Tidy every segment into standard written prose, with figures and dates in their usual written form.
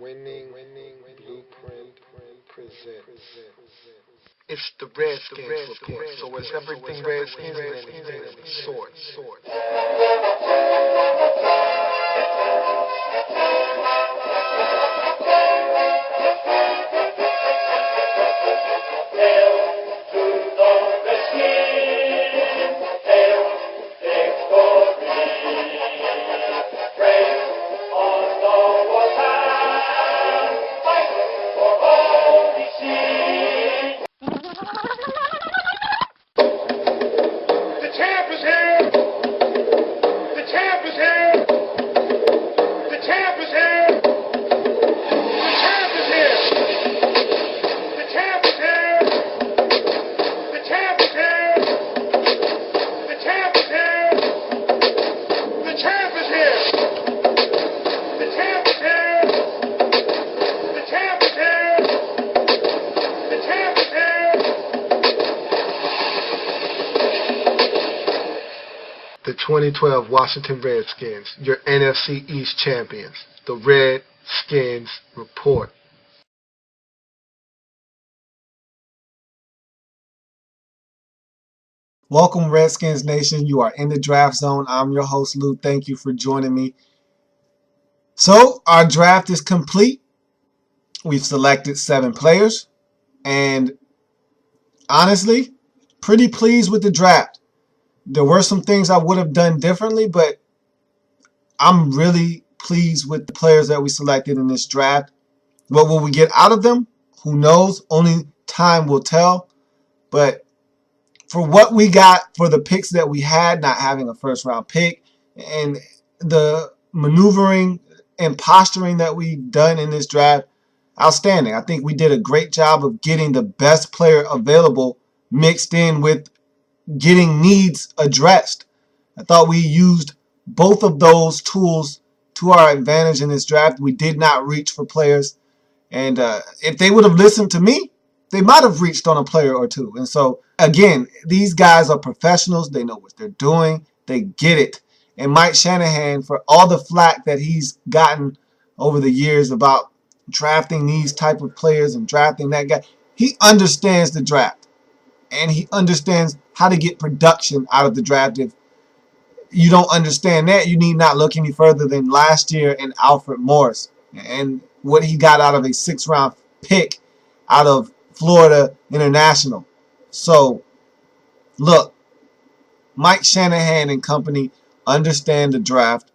Winning Blueprint presents. It's the Redskins Report, so it's everything Redskins and anything of the sort. The 2012 Washington Redskins, your NFC East champions, the Redskins Report. Welcome, Redskins Nation. You are in the draft zone. I'm your host, Lou. Thank you for joining me. So, our draft is complete. We've selected 7 players, and honestly, pretty pleased with the draft. There were some things I would have done differently, but I'm really pleased with the players that we selected in this draft. What will we get out of them? Who knows? Only time will tell. But for what we got for the picks that we had, not having a first-round pick, and the maneuvering and posturing that we've done in this draft, outstanding. I think we did a great job of getting the best player available mixed in with getting needs addressed. I thought we used both of those tools to our advantage in this draft. We did not reach for players. And if they would have listened to me, they might have reached on a player or two. And so, again, these guys are professionals. They know what they're doing. They get it. And Mike Shanahan, for all the flack that he's gotten over the years about drafting these type of players and drafting that guy, he understands the draft. And he understands how to get production out of the draft. If you don't understand that, you need not look any further than last year in Alfred Morris and what he got out of a 6th-round pick out of Florida International. So, look, Mike Shanahan and company understand the draft.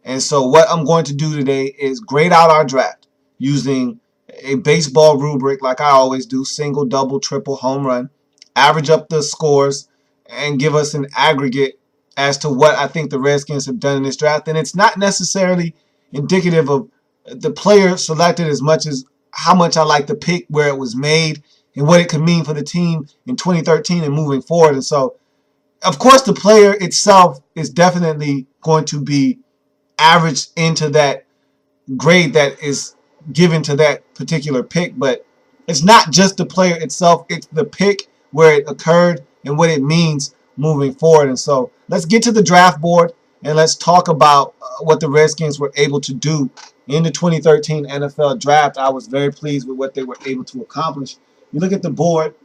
And so what I'm going to do today is grade out our draft using a baseball rubric like I always do: single, double, triple, home run. Average up the scores and give us an aggregate as to what I think the Redskins have done in this draft. And it's not necessarily indicative of the player selected as much as how much I like the pick, where it was made, and what it could mean for the team in 2013 and moving forward. And so, of course, the player itself is definitely going to be averaged into that grade that is given to that particular pick. But it's not just the player itself, it's the pick, where it occurred, and what it means moving forward. And so let's get to the draft board and let's talk about what the Redskins were able to do in the 2013 NFL draft. I was very pleased with what they were able to accomplish. You look at the board,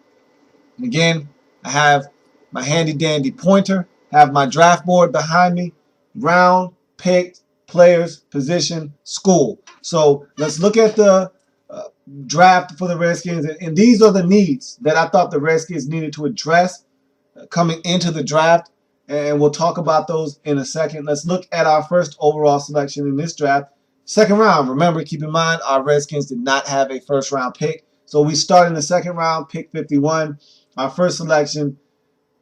and again, I have my handy-dandy pointer, have my draft board behind me, round, picked, players, position, school. So let's look at the draft for the Redskins, and these are the needs that I thought the Redskins needed to address coming into the draft, and we'll talk about those in a second. Let's look at our first overall selection in this draft, 2nd round. Remember, keep in mind, our Redskins did not have a first-round pick, so we start in the 2nd round, pick 51. Our first selection,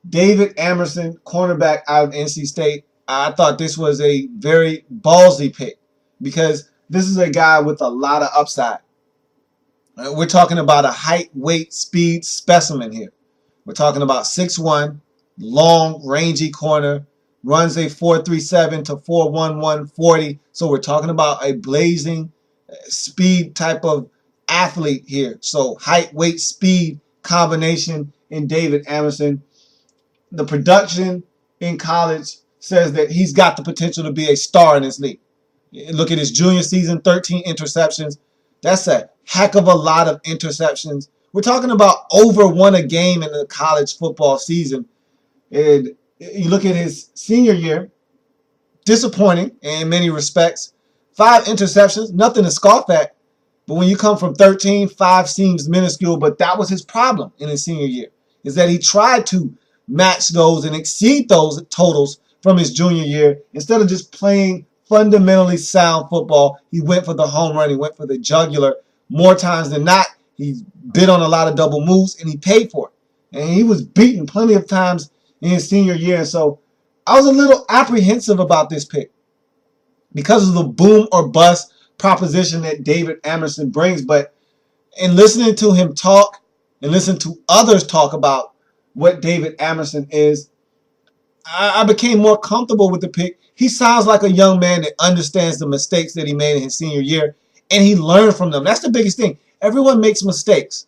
David Amerson, cornerback out of NC State. I thought this was a very ballsy pick because this is a guy with a lot of upside. We're talking about a height, weight, speed specimen here. We're talking about 6'1", long, rangy corner, runs a 4.37 to 4.11 40. So we're talking about a blazing speed type of athlete here. So height, weight, speed combination in David Amerson. The production in college says that he's got the potential to be a star in this league. Look at his junior season, 13 interceptions. That's a heck of a lot of interceptions. We're talking about over one a game in the college football season. And you look at his senior year, disappointing in many respects. 5 interceptions, nothing to scoff at. But when you come from 13, 5 seems minuscule. But that was his problem in his senior year, is that he tried to match those and exceed those totals from his junior year. Instead of just playing fundamentally sound football, he went for the home run. He went for the jugular more times than not. He bid on a lot of double moves, and he paid for it. And he was beaten plenty of times in his senior year. And so I was a little apprehensive about this pick because of the boom or bust proposition that David Amerson brings. But in listening to him talk and listen to others talk about what David Amerson is, I became more comfortable with the pick. He sounds like a young man that understands the mistakes that he made in his senior year, and he learned from them. That's the biggest thing. Everyone makes mistakes.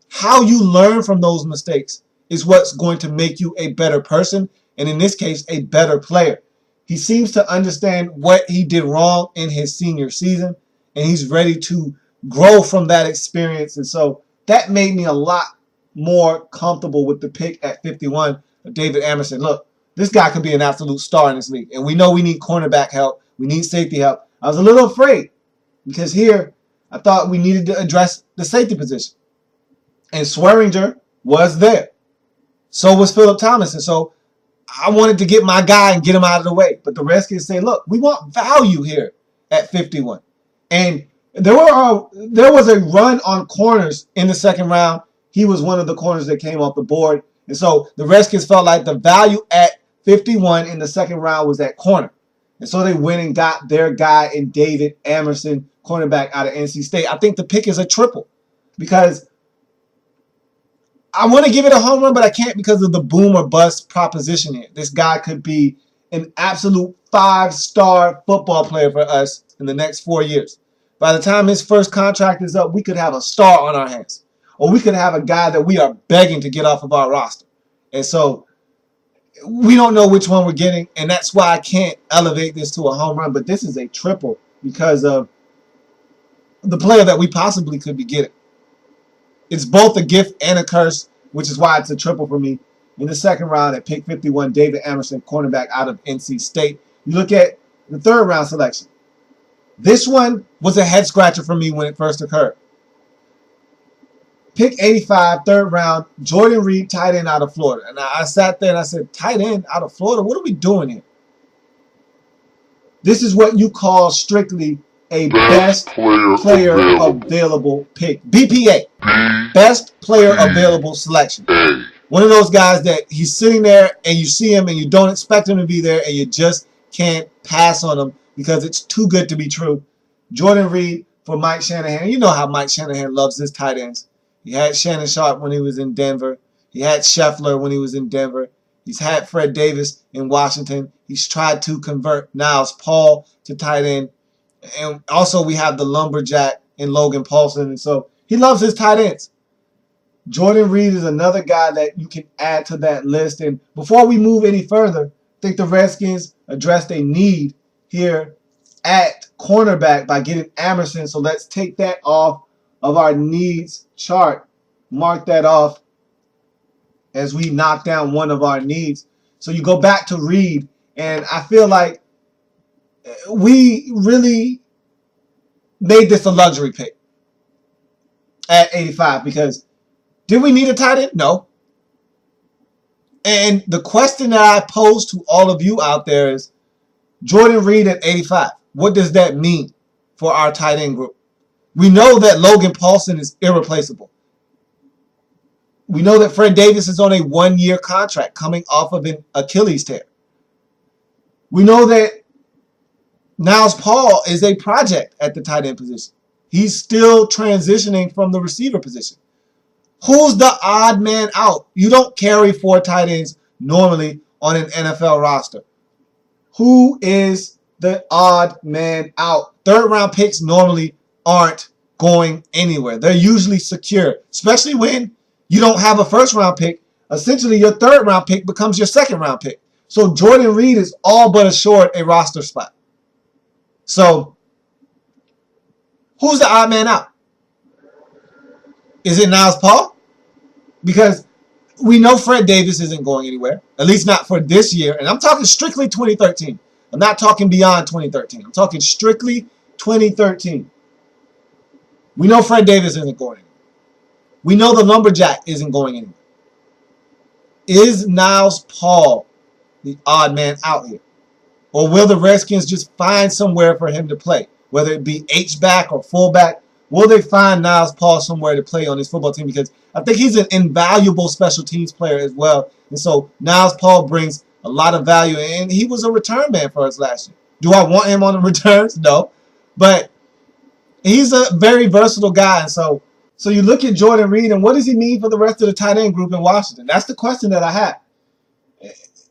How you learn from those mistakes is what's going to make you a better person, and in this case, a better player. He seems to understand what he did wrong in his senior season, and he's ready to grow from that experience. And so that made me a lot more comfortable with the pick at 51 of David Amerson. Look, this guy could be an absolute star in this league, and we know we need cornerback help. We need safety help. I was a little afraid because here I thought we needed to address the safety position. And Swearinger was there. So was Phillip Thomas. And so I wanted to get my guy and get him out of the way. But the Redskins say, look, we want value here at 51. And there was a run on corners in the second round. He was one of the corners that came off the board. And so the Redskins felt like the value at 51 in the second round was at corner. And so they went and got their guy in David Amerson, cornerback out of NC State. I think the pick is a triple because I want to give it a home run, but I can't because of the boom or bust proposition here. This guy could be an absolute 5-star football player for us in the next 4 years. By the time his first contract is up, we could have a star on our hands. Or we could have a guy that we are begging to get off of our roster. And so we don't know which one we're getting, and that's why I can't elevate this to a home run. But this is a triple because of the player that we possibly could be getting. It's both a gift and a curse, which is why it's a triple for me. In the second round at pick 51, David Amerson, cornerback out of NC State. You look at the third round selection. This one was a head scratcher for me when it first occurred. Pick 85, third round, Jordan Reed, tight end out of Florida. And I sat there and I said, tight end out of Florida? What are we doing here? This is what you call strictly a best player available pick. BPA. Best player available selection. One of those guys that he's sitting there and you see him and you don't expect him to be there and you just can't pass on him because it's too good to be true. Jordan Reed for Mike Shanahan. You know how Mike Shanahan loves his tight ends. He had Shannon Sharp when he was in Denver. He had Scheffler when he was in Denver. He's had Fred Davis in Washington. He's tried to convert Niles Paul to tight end. And also we have the lumberjack in Logan Paulson. And so he loves his tight ends. Jordan Reed is another guy that you can add to that list. And before we move any further, I think the Redskins addressed a need here at cornerback by getting Amerson. So let's take that off of our needs chart. Mark that off as we knock down one of our needs. So you go back to Reed, and I feel like we really made this a luxury pick at 85 because did we need a tight end? No. And the question that I pose to all of you out there is, Jordan Reed at 85, what does that mean for our tight end group? We know that Logan Paulson is irreplaceable. We know that Fred Davis is on a 1-year contract coming off of an Achilles tear. We know that Niles Paul is a project at the tight end position. He's still transitioning from the receiver position. Who's the odd man out? You don't carry 4 tight ends normally on an NFL roster. Who is the odd man out? Third round picks normally aren't going anywhere. They're usually secure, especially when you don't have a first round pick. Essentially, your third round pick becomes your second round pick. So Jordan Reed is all but assured a roster spot. So Who's the odd man out? Is it Niles Paul? Because we know Fred Davis isn't going anywhere, at least not for this year. And I'm talking strictly 2013. I'm not talking beyond 2013. I'm talking strictly 2013. We know Fred Davis isn't going anywhere. We know the Lumberjack isn't going anywhere. Is Niles Paul the odd man out here? Or will the Redskins just find somewhere for him to play? Whether it be H-back or fullback, will they find Niles Paul somewhere to play on this football team? Because I think he's an invaluable special teams player as well. And so Niles Paul brings a lot of value. And he was a return man for us last year. Do I want him on the returns? No. But he's a very versatile guy. And so you look at Jordan Reed, and what does he mean for the rest of the tight end group in Washington? That's the question that I have.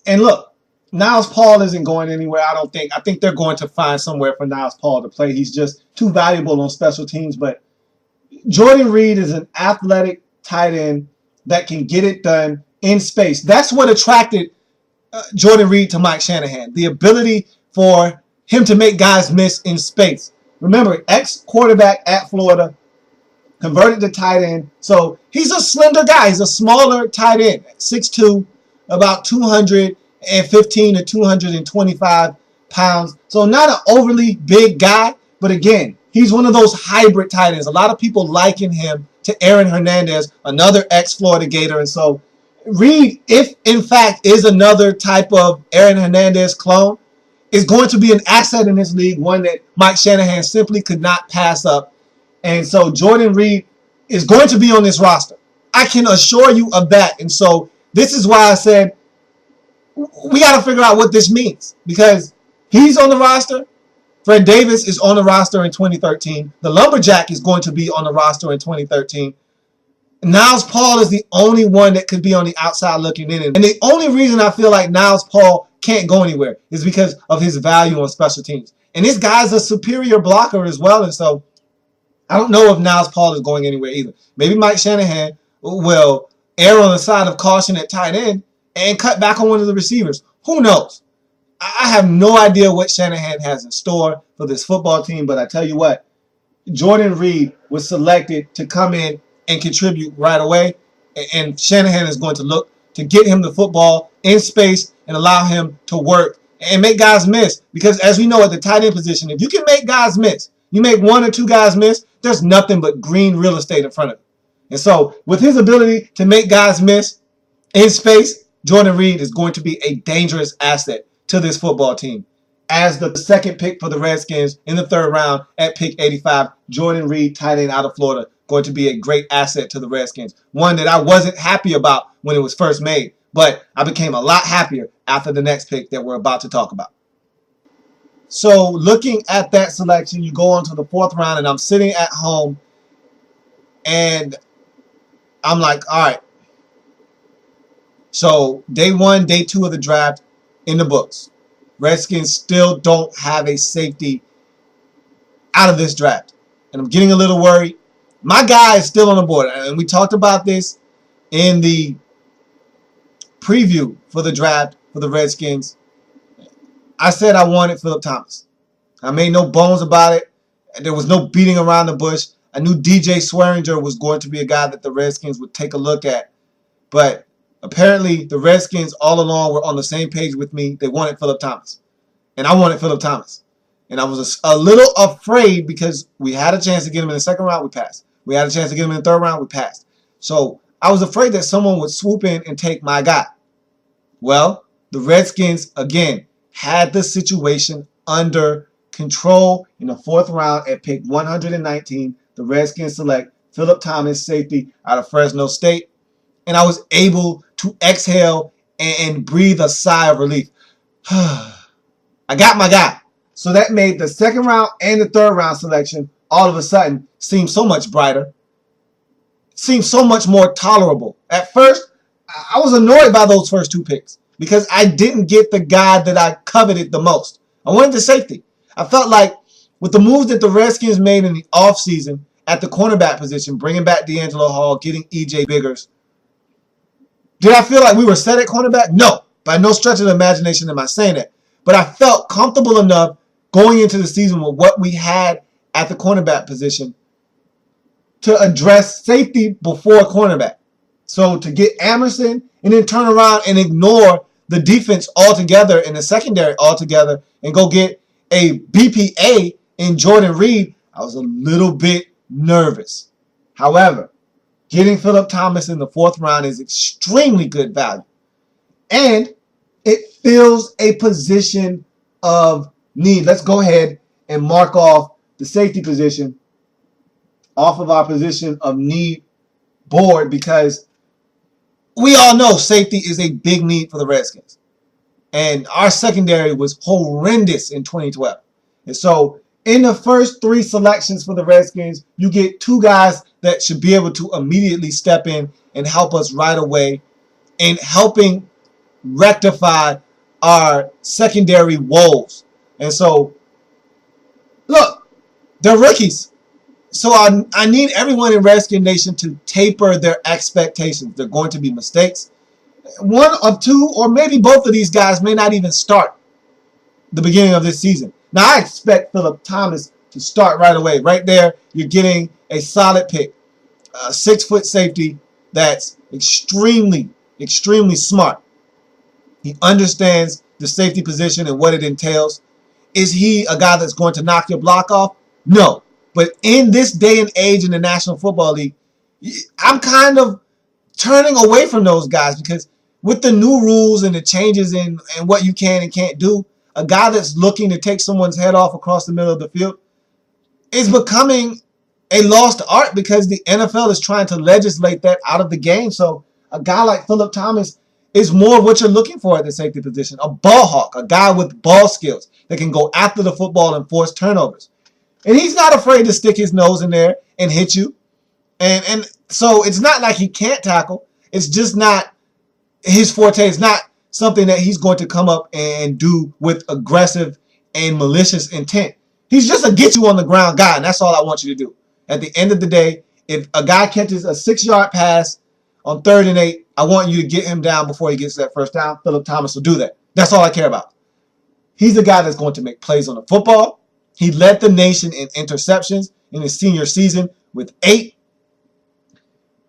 And look, Niles Paul isn't going anywhere, I don't think. I think they're going to find somewhere for Niles Paul to play. He's just too valuable on special teams. But Jordan Reed is an athletic tight end that can get it done in space. That's what attracted Jordan Reed to Mike Shanahan, the ability for him to make guys miss in space. Remember, ex-quarterback at Florida, converted to tight end. So he's a slender guy. He's a smaller tight end, 6'2", about 215 to 225 pounds. So not an overly big guy, but again, he's one of those hybrid tight ends. A lot of people liken him to Aaron Hernandez, another ex-Florida Gator. And so Reed, if in fact is another type of Aaron Hernandez clone, is going to be an asset in this league, one that Mike Shanahan simply could not pass up. And so Jordan Reed is going to be on this roster. I can assure you of that. And so this is why I said we got to figure out what this means, because he's on the roster. Fred Davis is on the roster in 2013. The Lumberjack is going to be on the roster in 2013. Niles Paul is the only one that could be on the outside looking in. And the only reason I feel like Niles Paul can't go anywhere is because of his value on special teams. And this guy's a superior blocker as well. And so I don't know if Niles Paul is going anywhere either. Maybe Mike Shanahan will err on the side of caution at tight end and cut back on one of the receivers. Who knows? I have no idea what Shanahan has in store for this football team, but I tell you what, Jordan Reed was selected to come in and contribute right away, and Shanahan is going to look to get him the football in space and allow him to work and make guys miss. Because as we know at the tight end position, if you can make guys miss, you make one or two guys miss, there's nothing but green real estate in front of him. And so with his ability to make guys miss in space, Jordan Reed is going to be a dangerous asset to this football team. As the second pick for the Redskins in the third round at pick 85, Jordan Reed, tight end out of Florida, going to be a great asset to the Redskins. One that I wasn't happy about when it was first made, but I became a lot happier after the next pick that we're about to talk about. So looking at that selection, you go on to the fourth round, and I'm sitting at home, and I'm like, all right. So day one, day two of the draft in the books. Redskins still don't have a safety out of this draft. And I'm getting a little worried. My guy is still on the board. And we talked about this in the preview for the draft for the Redskins. I said I wanted Phillip Thomas. I made no bones about it. There was no beating around the bush. I knew DJ Swearinger was going to be a guy that the Redskins would take a look at. But apparently the Redskins all along were on the same page with me. They wanted Phillip Thomas. And I wanted Phillip Thomas. And I was a little afraid because we had a chance to get him in the second round, we passed. We had a chance to get him in the third round, we passed. So I was afraid that someone would swoop in and take my guy. Well, the Redskins, again, had the situation under control in the fourth round at pick 119. The Redskins select Phillip Thomas, safety out of Fresno State. And I was able to exhale and breathe a sigh of relief. I got my guy. So that made the second round and the third round selection all of a sudden seem so much brighter. Seemed so much more tolerable. At first, I was annoyed by those first two picks because I didn't get the guy that I coveted the most. I wanted the safety. I felt like with the moves that the Redskins made in the offseason at the cornerback position, bringing back D'Angelo Hall, getting E.J. Biggers, did I feel like we were set at cornerback? No. By no stretch of the imagination am I saying that. But I felt comfortable enough going into the season with what we had at the cornerback position to address safety before cornerback. So to get Amerson and then turn around and ignore the defense altogether and the secondary altogether and go get a BPA in Jordan Reed, I was a little bit nervous. However, getting Phillip Thomas in the 4th round is extremely good value. And it fills a position of need. Let's go ahead and mark off the safety position off of our position of need board, because we all know safety is a big need for the Redskins. And our secondary was horrendous in 2012. And so in the first 3 selections for the Redskins, you get 2 guys that should be able to immediately step in and help us right away in helping rectify our secondary woes. And so, look, they're rookies. So I need everyone in Redskin Nation to taper their expectations. They're going to be mistakes. 1 or 2 or maybe both of these guys may not even start the beginning of this season. Now, I expect Phillip Thomas to start right away. Right there, you're getting a solid pick. A 6-foot safety that's extremely, extremely smart. He understands the safety position and what it entails. Is he a guy that's going to knock your block off? No. But in this day and age in the National Football League, I'm kind of turning away from those guys, because with the new rules and the changes in what you can and can't do, a guy that's looking to take someone's head off across the middle of the field is becoming a lost art, because the NFL is trying to legislate that out of the game. So a guy like Phillip Thomas is more of what you're looking for at the safety position. A ball hawk, a guy with ball skills that can go after the football and force turnovers. And he's not afraid to stick his nose in there and hit you. And so it's not like he can't tackle. It's just not his forte. It's not something that he's going to come up and do with aggressive and malicious intent. He's just a get you on the ground guy, and that's all I want you to do. At the end of the day, if a guy catches a 6-yard pass on 3rd and 8, I want you to get him down before he gets that first down. Phillip Thomas will do that. That's all I care about. He's a guy that's going to make plays on the football. He led the nation in interceptions in his senior season with 8.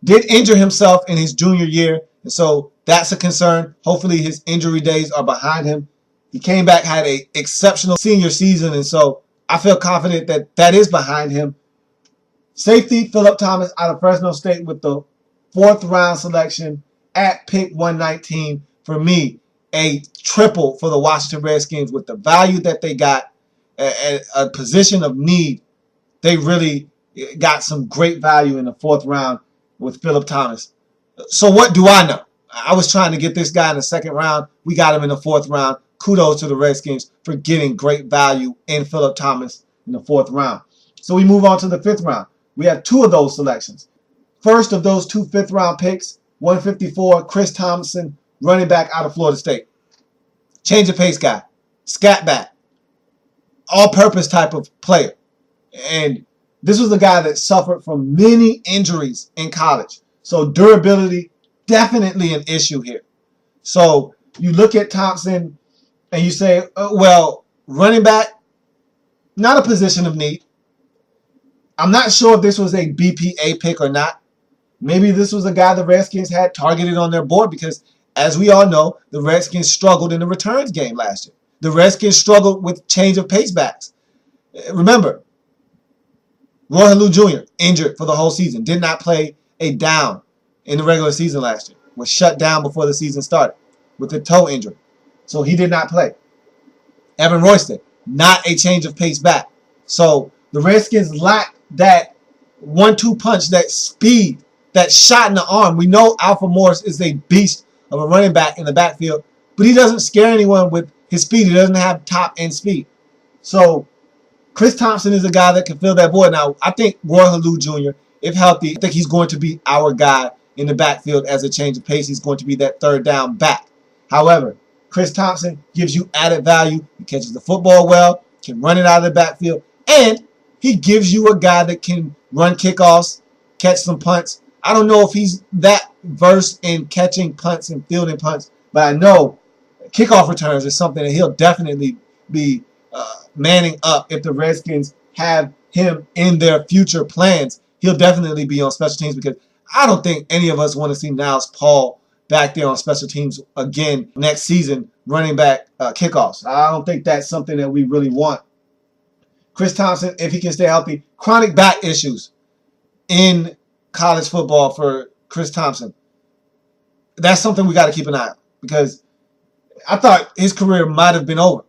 Did injure himself in his junior year, and so that's a concern. Hopefully his injury days are behind him. He came back, had an exceptional senior season, and so I feel confident that that is behind him. Safety, Phillip Thomas out of Fresno State with the 4th round selection at pick 119. For me, a triple for the Washington Redskins with the value that they got at a position of need. They really got some great value in the 4th round with Phillip Thomas. So what do I know? I was trying to get this guy in the 2nd round. We got him in the 4th round. Kudos to the Redskins for getting great value in Phillip Thomas in the 4th round. So we move on to the 5th round. We have 2 of those selections. First of those 2 5th round picks, 154, Chris Thompson, running back out of Florida State. Change of pace guy. Scat back. All-purpose type of player. And this was a guy that suffered from many injuries in college. So durability, definitely an issue here. So you look at Thompson and you say, well, running back, not a position of need. I'm not sure if this was a BPA pick or not. Maybe this was a guy the Redskins had targeted on their board, because, as we all know, the Redskins struggled in the returns game last year. The Redskins struggled with change of pace backs. Remember, Roy Halou Jr. injured for the whole season. Did not play a down in the regular season last year. Was shut down before the season started with a toe injury. So he did not play. Evan Royston, not a change of pace back. So the Redskins lacked that 1-2 punch, that speed, that shot in the arm. We know Alfred Morris is a beast of a running back in the backfield, but he doesn't scare anyone with his speed. He doesn't have top end speed. So Chris Thompson is a guy that can fill that void. Now, I think Roy Halou Jr., if healthy, I think he's going to be our guy in the backfield as a change of pace. He's going to be that 3rd down back. However, Chris Thompson gives you added value. He catches the football well, can run it out of the backfield, and he gives you a guy that can run kickoffs, catch some punts. I don't know if he's that versed in catching punts and fielding punts, but I know kickoff returns is something that he'll definitely be manning up if the Redskins have him in their future plans, he'll definitely be on special teams, because I don't think any of us want to see Niles Paul back there on special teams again next season, running back kickoffs. I don't think that's something that we really want. Chris Thompson, if he can stay healthy, chronic back issues in college football for Chris Thompson. That's something we got to keep an eye on, because I thought his career might have been over,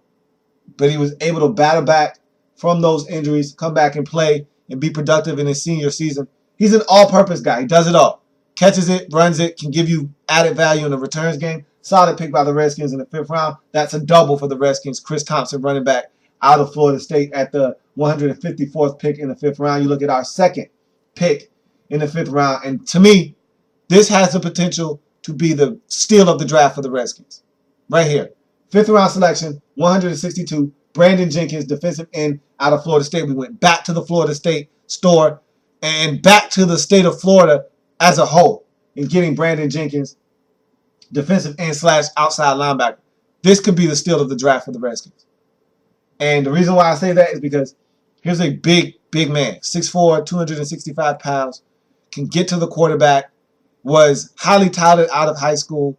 but he was able to battle back from those injuries, come back and play and be productive in his senior season. He's an all-purpose guy. He does it all. Catches it, runs it, can give you added value in the returns game. Solid pick by the Redskins in the 5th round. That's a double for the Redskins. Chris Thompson, running back out of Florida State, at the 154th pick in the 5th round. You look at our second pick in the 5th round, and to me, this has the potential to be the steal of the draft for the Redskins. Right here. 5th round selection, 162, Brandon Jenkins, defensive end out of Florida State. We went back to the Florida State store and back to the state of Florida as a whole in getting Brandon Jenkins, defensive end / outside linebacker. This could be the steal of the draft for the Redskins. And the reason why I say that is because here's a big man, 6'4", 265 pounds, can get to the quarterback, was highly touted out of high school,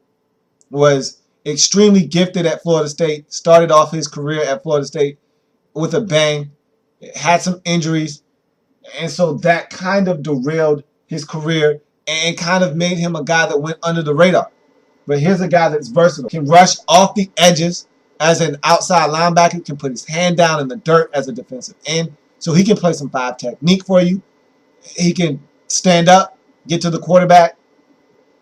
was extremely gifted at Florida State, started off his career at Florida State with a bang, had some injuries, and so that kind of derailed his career and kind of made him a guy that went under the radar. But here's a guy that's versatile, can rush off the edges as an outside linebacker, can put his hand down in the dirt as a defensive end, so he can play some 5 technique for you. He can stand up, get to the quarterback.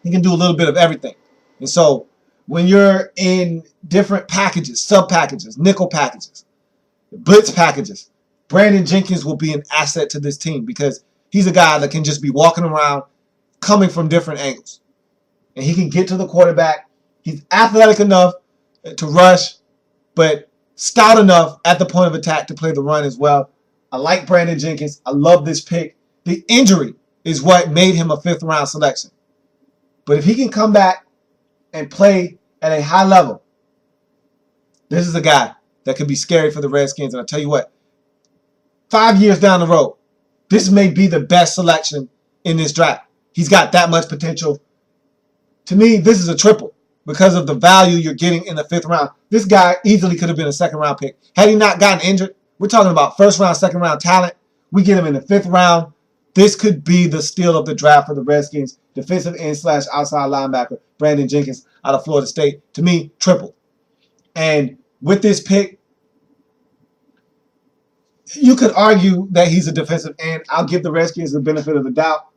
He can do a little bit of everything. And so when you're in different packages, sub packages, nickel packages, blitz packages, Brandon Jenkins will be an asset to this team, because he's a guy that can just be walking around coming from different angles. And he can get to the quarterback. He's athletic enough to rush, but stout enough at the point of attack to play the run as well. I like Brandon Jenkins. I love this pick. The injury is what made him a 5th round selection. But if he can come back and play at a high level, this is a guy that could be scary for the Redskins. And I'll tell you what, 5 years down the road, this may be the best selection in this draft. He's got that much potential. To me, this is a triple because of the value you're getting in the 5th round. This guy easily could have been a 2nd round pick. Had he not gotten injured, we're talking about 1st round, 2nd round talent. We get him in the 5th round. This could be the steal of the draft for the Redskins. Defensive end / outside linebacker, Brandon Jenkins out of Florida State. To me, triple. And with this pick, you could argue that he's a defensive end. I'll give the Redskins the benefit of the doubt.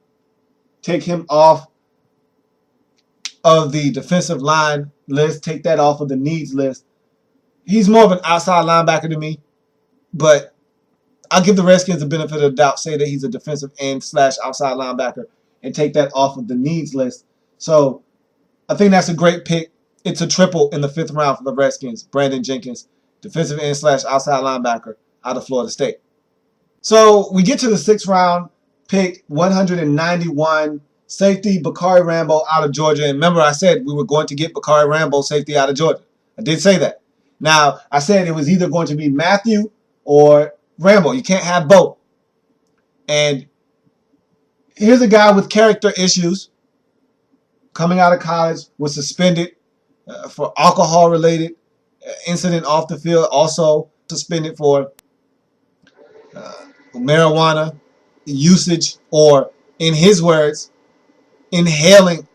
Take him off of the defensive line list. Take that off of the needs list. He's more of an outside linebacker to me, but I'll give the Redskins the benefit of the doubt, say that he's a defensive end / outside linebacker, and take that off of the needs list. So I think that's a great pick. It's a triple in the 5th round for the Redskins. Brandon Jenkins, defensive end / outside linebacker out of Florida State. So we get to the 6th round, pick 191, safety Bacarri Rambo out of Georgia. And remember, I said we were going to get Bacarri Rambo, safety out of Georgia. I did say that. Now, I said it was either going to be Matthew or Rambo. You can't have both. And here's a guy with character issues. Coming out of college, was suspended for alcohol-related incident off the field. Also suspended for marijuana usage, or in his words, inhaling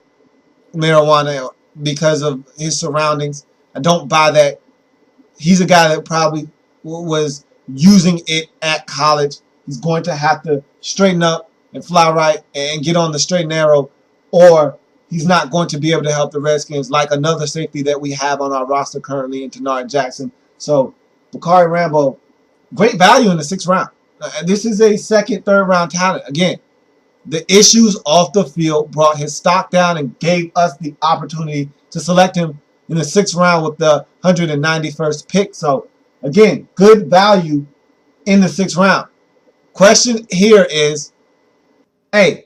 marijuana because of his surroundings. I don't buy that. He's a guy that probably was using it at college. He's going to have to straighten up and fly right and get on the straight and narrow, or he's not going to be able to help the Redskins like another safety that we have on our roster currently in Tenard Jackson. So Bacarri Rambo, great value in the 6th round. And this is a 2nd, 3rd round talent. Again, the issues off the field brought his stock down and gave us the opportunity to select him in the 6th round with the 191st pick. So again, good value in the 6th round. Question here is, hey,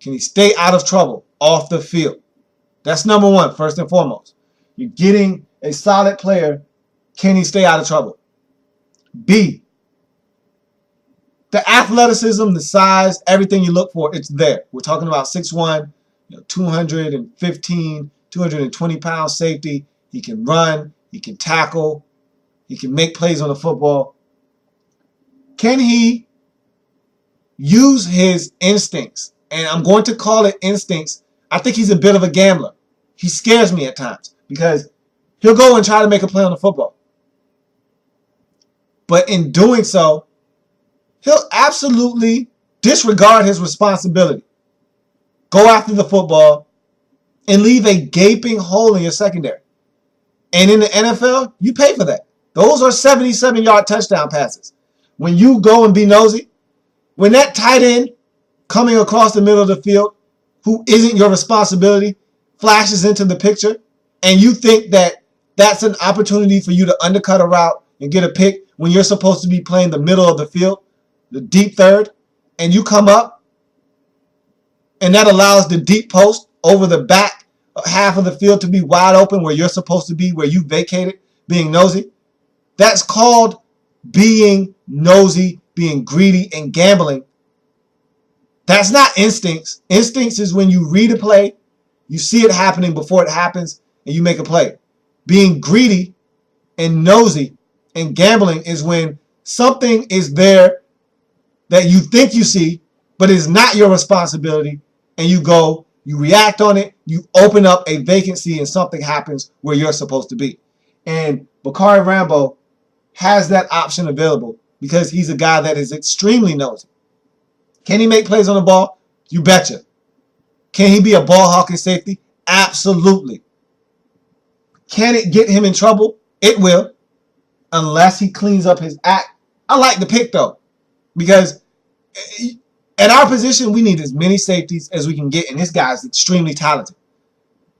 can he stay out of trouble off the field? That's number one, first and foremost. You're getting a solid player. Can he stay out of trouble? B, The athleticism, the size, everything you look for, it's there. We're talking about 6'1", 215, 220-pound safety. He can run. He can tackle. He can make plays on the football. Can he use his instincts? And I'm going to call it instincts. I think he's a bit of a gambler. He scares me at times because he'll go and try to make a play on the football. But in doing so, he'll absolutely disregard his responsibility. Go after the football and leave a gaping hole in your secondary. And in the NFL, you pay for that. Those are 77-yard touchdown passes. When you go and be nosy, when that tight end coming across the middle of the field, who isn't your responsibility, flashes into the picture, and you think that that's an opportunity for you to undercut a route and get a pick when you're supposed to be playing the middle of the field, the deep third, and you come up, and that allows the deep post over the back half of the field to be wide open where you're supposed to be, where you vacated, being nosy. That's called being nosy, being greedy, and gambling. That's not instincts. Instincts is when you read a play, you see it happening before it happens, and you make a play. Being greedy and nosy and gambling is when something is there that you think you see, but is not your responsibility, and you go, you react on it, you open up a vacancy, and something happens where you're supposed to be. And Bacarri Rambo has that option available because he's a guy that is extremely nosy. Can he make plays on the ball? You betcha. Can he be a ball hawking safety? Absolutely. Can it get him in trouble? It will, unless he cleans up his act. I like the pick, though, because at our position, we need as many safeties as we can get, and this guy's extremely talented.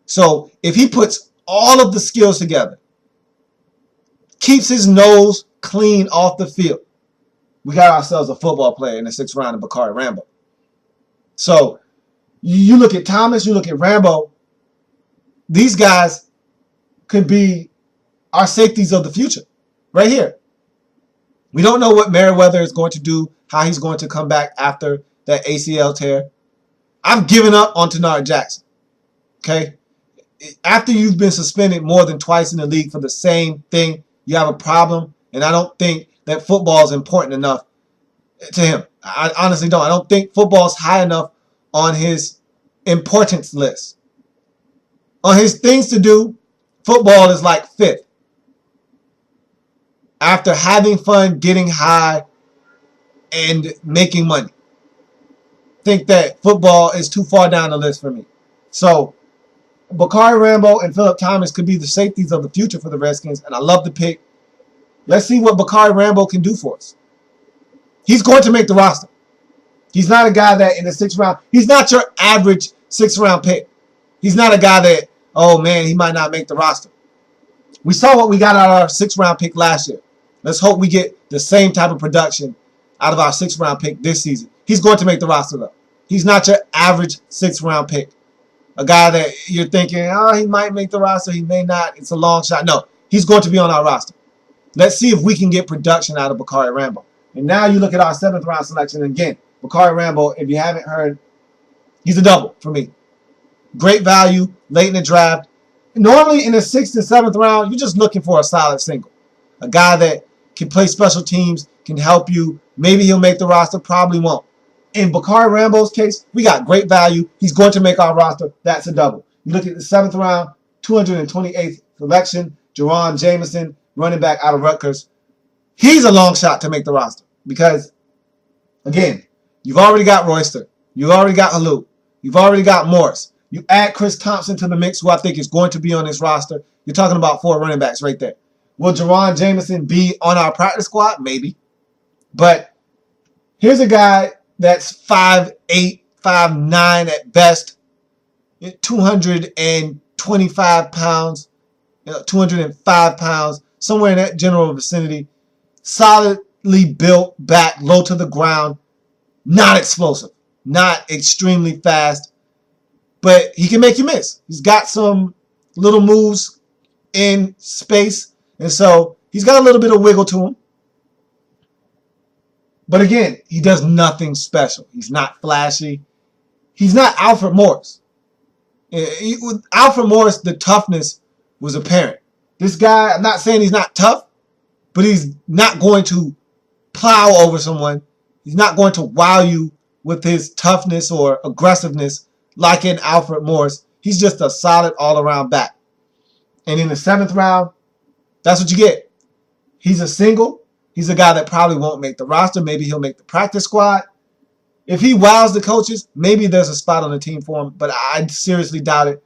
So if he puts all of the skills together, keeps his nose clean off the field, we got ourselves a football player in the 6th round of Bacarri Rambo. So you look at Thomas, you look at Rambo, these guys could be our safeties of the future right here. We don't know what Merriweather is going to do, how he's going to come back after that ACL tear. I've given up on Tenard Jackson. Okay? After you've been suspended more than twice in the league for the same thing, you have a problem, and I don't think that football is important enough to him. I honestly don't. I don't think football is high enough on his importance list. On his things to do, football is like 5th. After having fun, getting high, and making money. I think that football is too far down the list for me. So, Bacarri Rambo and Phillip Thomas could be the safeties of the future for the Redskins, and I love the pick. Let's see what Bacarri Rambo can do for us. He's going to make the roster. He's not a guy that in the 6th round, he's not your average 6th round pick. He's not a guy that, oh man, he might not make the roster. We saw what we got out of our 6th round pick last year. Let's hope we get the same type of production out of our 6th round pick this season. He's going to make the roster though. He's not your average 6th round pick. A guy that you're thinking, oh, he might make the roster, he may not. It's a long shot. No, he's going to be on our roster. Let's see if we can get production out of Bacarri Rambo. And now you look at our 7th round selection. And again, Bacarri Rambo, if you haven't heard, he's a double for me. Great value late in the draft. Normally in the 6th and 7th round, you're just looking for a solid single. A guy that can play special teams, can help you. Maybe he'll make the roster, probably won't. In Bacarri Rambo's case, we got great value. He's going to make our roster. That's a double. You look at the 7th round, 228th selection, Jerron Jameson, running back out of Rutgers. He's a long shot to make the roster because, again, you've already got Royster. You've already got Halou. You've already got Morris. You add Chris Thompson to the mix, who I think is going to be on this roster. You're talking about 4 running backs right there. Will Jerron Jameson be on our practice squad? Maybe. But here's a guy that's 5'8", 5'9" at best, 225 pounds, 205 pounds, somewhere in that general vicinity. Solidly built back, low to the ground, not explosive, not extremely fast, but he can make you miss. He's got some little moves in space, and so he's got a little bit of wiggle to him. But again, he does nothing special. He's not flashy. He's not Alfred Morris. With Alfred Morris, the toughness was apparent. This guy, I'm not saying he's not tough, but he's not going to plow over someone. He's not going to wow you with his toughness or aggressiveness like in Alfred Morris. He's just a solid all-around back. And in the 7th round, that's what you get. He's a single. He's a guy that probably won't make the roster. Maybe he'll make the practice squad. If he wows the coaches, maybe there's a spot on the team for him, but I seriously doubt it.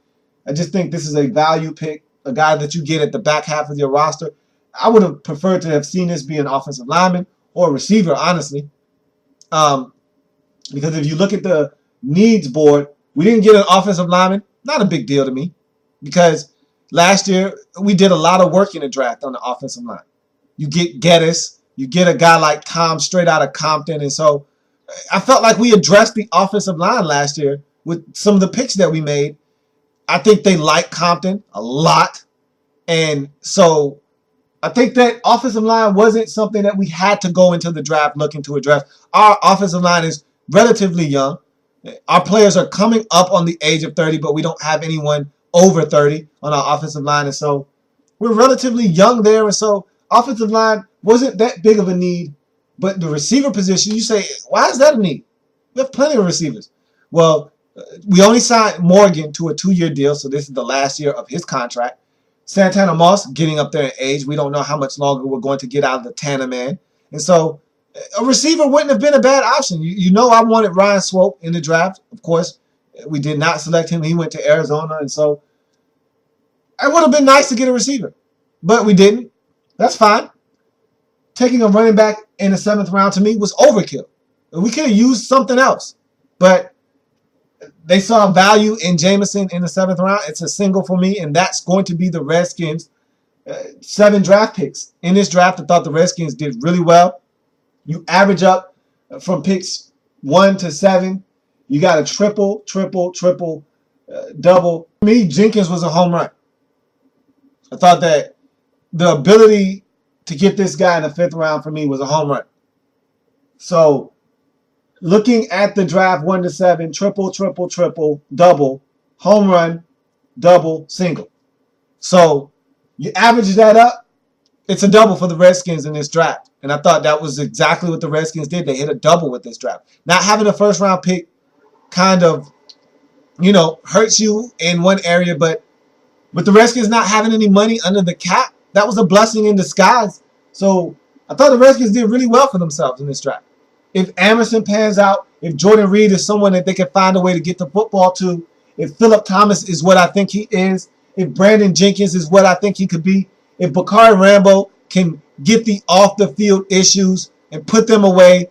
I just think this is a value pick, a guy that you get at the back half of your roster. I would have preferred to have seen this be an offensive lineman or a receiver, honestly. Because if you look at the needs board, we didn't get an offensive lineman. Not a big deal to me, because last year we did a lot of work in the draft on the offensive line. You get Geddes, you get a guy like Tom straight out of Compton, and so I felt like we addressed the offensive line last year with some of the picks that we made. I think they like Compton a lot, and so I think that offensive line wasn't something that we had to go into the draft looking to address. Our offensive line is relatively young. Our players are coming up on the age of 30, but we don't have anyone over 30 on our offensive line. And so we're relatively young there. And so offensive line wasn't that big of a need. But the receiver position, you say, why is that a need? We have plenty of receivers. Well, we only signed Morgan to a 2-year deal, so this is the last year of his contract. Santana Moss getting up there in age. We don't know how much longer we're going to get out of the Tana man. And so a receiver wouldn't have been a bad option. You know I wanted Ryan Swope in the draft. Of course, we did not select him. He went to Arizona. And so it would have been nice to get a receiver. But we didn't. That's fine. Taking a running back in the 7th round to me was overkill. We could have used something else. But they saw value in Jameson in the 7th round. It's a single for me, and that's going to be the Redskins' 7 draft picks. In this draft, I thought the Redskins did really well. You average up from picks 1 to 7. You got a triple, double. For me, Jenkins was a home run. I thought that the ability to get this guy in the 5th round for me was a home run. So looking at the draft 1 to 7, triple, double, home run, double, single. So you average that up, it's a double for the Redskins in this draft. And I thought that was exactly what the Redskins did. They hit a double with this draft. Not having a 1st round pick kind of, hurts you in one area, but with the Redskins not having any money under the cap, that was a blessing in disguise. So I thought the Redskins did really well for themselves in this draft. If Amerson pans out, if Jordan Reed is someone that they can find a way to get the football to, if Phillip Thomas is what I think he is, if Brandon Jenkins is what I think he could be, if Bacarri Rambo can get the off-the-field issues and put them away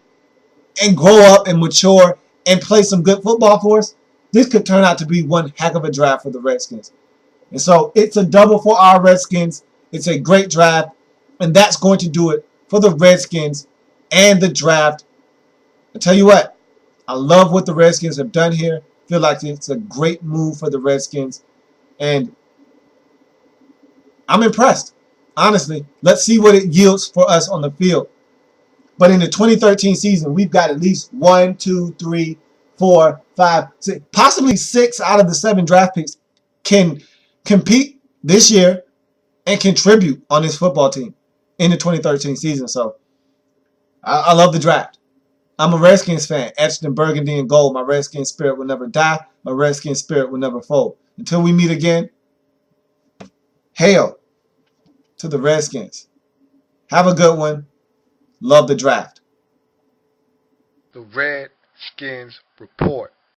and grow up and mature and play some good football for us, this could turn out to be one heck of a draft for the Redskins. And so it's a double for our Redskins. It's a great draft, and that's going to do it for the Redskins and the draft. I tell you what, I love what the Redskins have done here. I feel like it's a great move for the Redskins, and I'm impressed. Honestly, let's see what it yields for us on the field. But in the 2013 season, we've got at least 1, 2, 3, 4, 5, 6, possibly 6 out of the 7 draft picks can compete this year and contribute on this football team in the 2013 season. So I love the draft. I'm a Redskins fan, etched in burgundy and gold. My Redskins spirit will never die. My Redskins spirit will never fold. Until we meet again, hail to the Redskins. Have a good one. Love the draft. The Redskins Report.